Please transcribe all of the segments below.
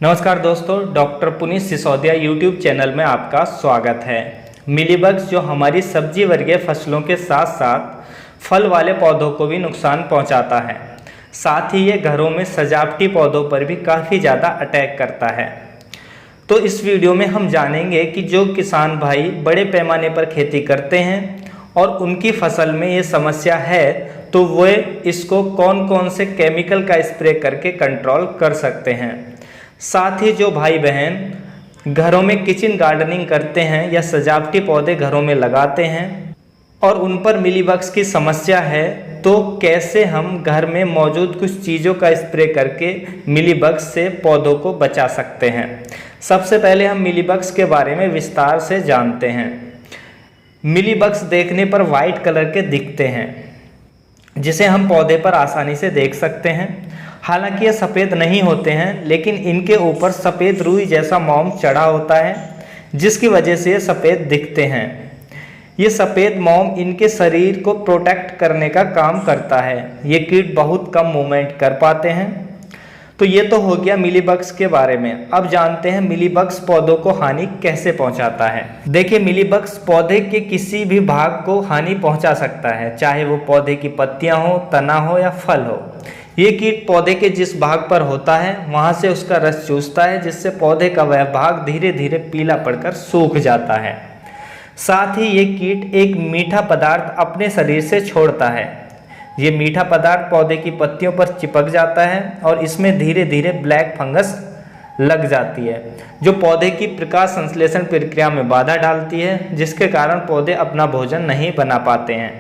नमस्कार दोस्तों, doctor Puneet Sisodia YouTube channel में आपका स्वागत है। मिलीबग्स जो हमारी सब्जी वर्गीय फसलों के साथ साथ फल वाले पौधों को भी नुकसान पहुंचाता है। साथ ही ये घरों में सजावटी पौधों पर भी काफ़ी ज़्यादा अटैक करता है। तो इस वीडियो में हम जानेंगे कि जो किसान भाई बड़े पैमाने पर खेती करते हैं और उनकी फसल में ये समस्या है तो वे इसको कौन कौन से केमिकल का स्प्रे करके कंट्रोल कर सकते हैं। साथ ही जो भाई बहन घरों में किचन गार्डनिंग करते हैं या सजावटी पौधे घरों में लगाते हैं और उन पर मिलीबग्स की समस्या है तो कैसे हम घर में मौजूद कुछ चीज़ों का स्प्रे करके मिलीबग्स से पौधों को बचा सकते हैं। सबसे पहले हम मिलीबग्स के बारे में विस्तार से जानते हैं। मिलीबग्स देखने पर वाइट कलर के दिखते हैं जिसे हम पौधे पर आसानी से देख सकते हैं। हालांकि ये सफ़ेद नहीं होते हैं, लेकिन इनके ऊपर सफ़ेद रुई जैसा मोम चढ़ा होता है जिसकी वजह से ये सफ़ेद दिखते हैं। ये सफ़ेद मोम इनके शरीर को प्रोटेक्ट करने का काम करता है। ये कीट बहुत कम मूवमेंट कर पाते हैं। तो ये तो हो गया मिलीबग्स के बारे में। अब जानते हैं मिलीबग्स पौधों को हानि कैसे पहुंचाता है। देखिए, मिलीबग्स पौधे के किसी भी भाग को हानि पहुंचा सकता है, चाहे वो पौधे की पत्तियां हो, तना हो या फल हो। ये कीट पौधे के जिस भाग पर होता है वहां से उसका रस चूसता है, जिससे पौधे का वह भाग धीरे धीरे पीला पड़कर सूख जाता है। साथ ही ये कीट एक मीठा पदार्थ अपने शरीर से छोड़ता है। ये मीठा पदार्थ पौधे की पत्तियों पर चिपक जाता है और इसमें धीरे धीरे ब्लैक फंगस लग जाती है, जो पौधे की प्रकाश संश्लेषण प्रक्रिया में बाधा डालती है, जिसके कारण पौधे अपना भोजन नहीं बना पाते हैं।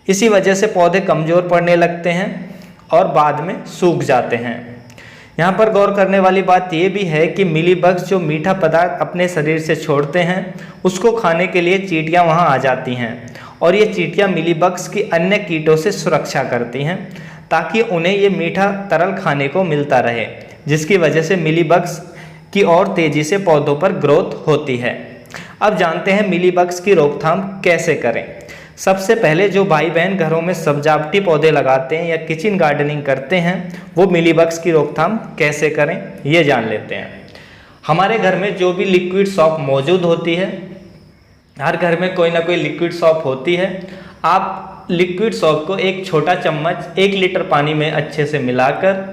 इसी वजह से पौधे कमज़ोर पड़ने लगते हैं और बाद में सूख जाते हैं। यहाँ पर गौर करने वाली बात यह भी है कि मिलीबग्स जो मीठा पदार्थ अपने शरीर से छोड़ते हैं उसको खाने के लिए चींटियाँ वहाँ आ जाती हैं और ये चींटियाँ मिलीबग्स की अन्य कीटों से सुरक्षा करती हैं ताकि उन्हें ये मीठा तरल खाने को मिलता रहे, जिसकी वजह से मिलीबग्स की और तेज़ी से पौधों पर ग्रोथ होती है। अब जानते हैं मिलीबग्स की रोकथाम कैसे करें। सबसे पहले जो भाई बहन घरों में सजावटी पौधे लगाते हैं या किचन गार्डनिंग करते हैं वो मिलीबग्स की रोकथाम कैसे करें ये जान लेते हैं। हमारे घर में जो भी लिक्विड सॉप मौजूद होती है, हर घर में कोई ना कोई लिक्विड सॉप होती है। आप लिक्विड सॉप को एक छोटा चम्मच 1 लीटर पानी में अच्छे से मिलाकर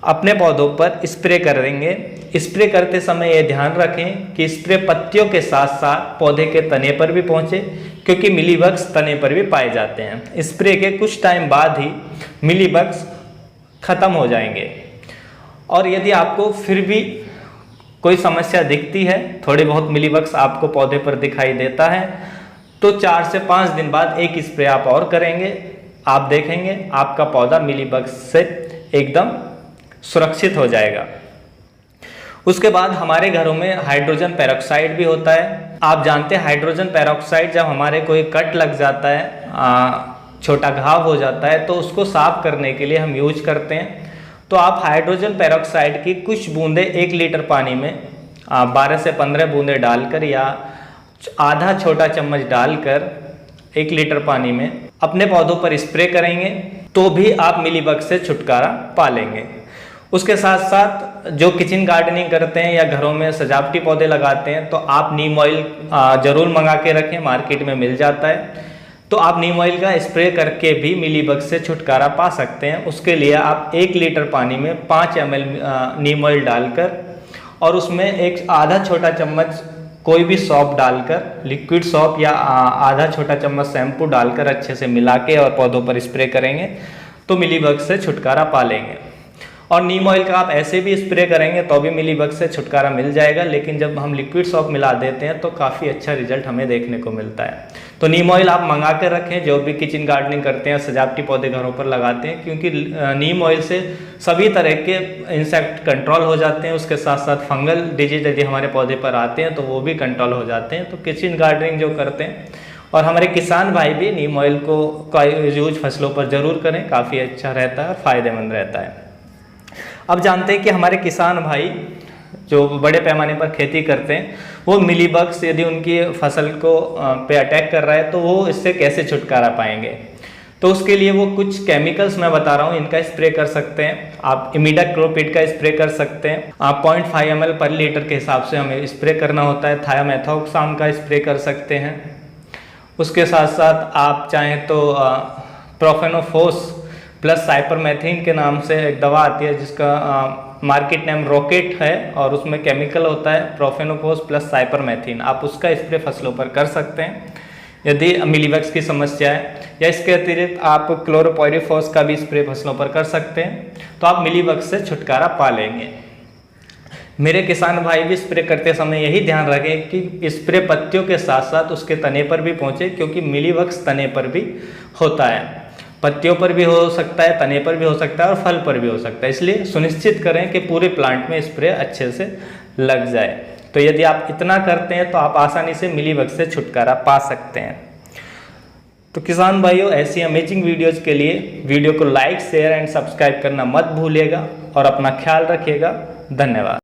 अपने पौधों पर स्प्रे करेंगे। स्प्रे करते समय ये ध्यान रखें कि स्प्रे पत्तियों के साथ साथ पौधे के तने पर भी पहुंचे, क्योंकि मिलीबग्स तने पर भी पाए जाते हैं। स्प्रे के कुछ टाइम बाद ही मिलीबग्स ख़त्म हो जाएंगे। और यदि आपको फिर भी कोई समस्या दिखती है, थोड़ी बहुत मिलीबग्स आपको पौधे पर दिखाई देता है, तो 4 से 5 दिन बाद एक स्प्रे आप और करेंगे। आप देखेंगे आपका पौधा मिलीबग्स से एकदम सुरक्षित हो जाएगा। उसके बाद हमारे घरों में हाइड्रोजन पेरोक्साइड भी होता है। आप जानते हैं हाइड्रोजन पेरोक्साइड जब हमारे कोई कट लग जाता है, छोटा घाव हो जाता है, तो उसको साफ करने के लिए हम यूज करते हैं। तो आप हाइड्रोजन पेरोक्साइड की कुछ बूंदें 1 लीटर पानी में 12 से 15 बूंदें डालकर या आधा छोटा चम्मच डालकर 1 लीटर पानी में अपने पौधों पर स्प्रे करेंगे तो भी आप मिलीबग से छुटकारा पा लेंगे। उसके साथ साथ जो किचन गार्डनिंग करते हैं या घरों में सजावटी पौधे लगाते हैं तो आप नीम ऑयल ज़रूर मंगा के रखें, मार्केट में मिल जाता है। तो आप नीम ऑयल का स्प्रे करके भी मिलीबग से छुटकारा पा सकते हैं। उसके लिए आप 1 लीटर पानी में 5 ml नीम ऑयल डालकर और उसमें एक आधा छोटा चम्मच कोई भी सॉप डालकर, लिक्विड सॉप या आधा छोटा चम्मच शैम्पू डालकर अच्छे से मिला के और पौधों पर स्प्रे करेंगे तो मिलीबग से छुटकारा पा लेंगे। और नीम ऑयल का आप ऐसे भी स्प्रे करेंगे तो भी मिलीबग से छुटकारा मिल जाएगा, लेकिन जब हम लिक्विड सॉप मिला देते हैं तो काफ़ी अच्छा रिजल्ट हमें देखने को मिलता है। तो नीम ऑयल आप मंगा कर रखें जो भी किचन गार्डनिंग करते हैं, सजावटी पौधे घरों पर लगाते हैं, क्योंकि नीम ऑयल से सभी तरह के इंसेक्ट कंट्रोल हो जाते हैं। उसके साथ साथ फंगल डिजीज यदि हमारे पौधे पर आते हैं तो वो भी कंट्रोल हो जाते हैं। तो किचन गार्डनिंग जो करते हैं और हमारे किसान भाई भी नीम ऑयल का यूज फसलों पर ज़रूर करें, काफ़ी अच्छा रहता है और फ़ायदेमंद रहता है। अब जानते हैं कि हमारे किसान भाई जो बड़े पैमाने पर खेती करते हैं वो मिलीबग्स यदि उनकी फसल को पे अटैक कर रहा है तो वो इससे कैसे छुटकारा पाएंगे। तो उसके लिए वो कुछ केमिकल्स मैं बता रहा हूँ, इनका स्प्रे कर सकते हैं। आप इमिडाक्लोपिड का स्प्रे कर सकते हैं। आप 0.5 ml पर लीटर के हिसाब से हमें स्प्रे करना होता है। थायामेथोक्साम का स्प्रे कर सकते हैं। उसके साथ साथ आप चाहें तो प्रोफेनोफोस प्लस साइपरमेथ्रिन के नाम से एक दवा आती है जिसका मार्केट नेम रॉकेट है और उसमें केमिकल होता है प्रोफेनोफोस प्लस साइपरमेथ्रिन। आप उसका स्प्रे फसलों पर कर सकते हैं यदि मिलीबग्स की समस्या है, या इसके अतिरिक्त आप क्लोरोपाइरीफॉस का भी स्प्रे फसलों पर कर सकते हैं, तो आप मिलीबग्स से छुटकारा पा लेंगे। मेरे किसान भाई भी स्प्रे करते समय यही ध्यान रखें कि स्प्रे पत्तियों के साथ साथ उसके तने पर भी पहुंचे, क्योंकि मिलीबग्स तने पर भी होता है, पत्तियों पर भी हो सकता है, तने पर भी हो सकता है और फल पर भी हो सकता है। इसलिए सुनिश्चित करें कि पूरे प्लांट में स्प्रे अच्छे से लग जाए। तो यदि आप इतना करते हैं तो आप आसानी से मिलीबग्स से छुटकारा पा सकते हैं। तो किसान भाइयों, ऐसी अमेजिंग वीडियोज़ के लिए वीडियो को लाइक, शेयर एंड सब्सक्राइब करना मत भूलिएगा और अपना ख्याल रखिएगा। धन्यवाद।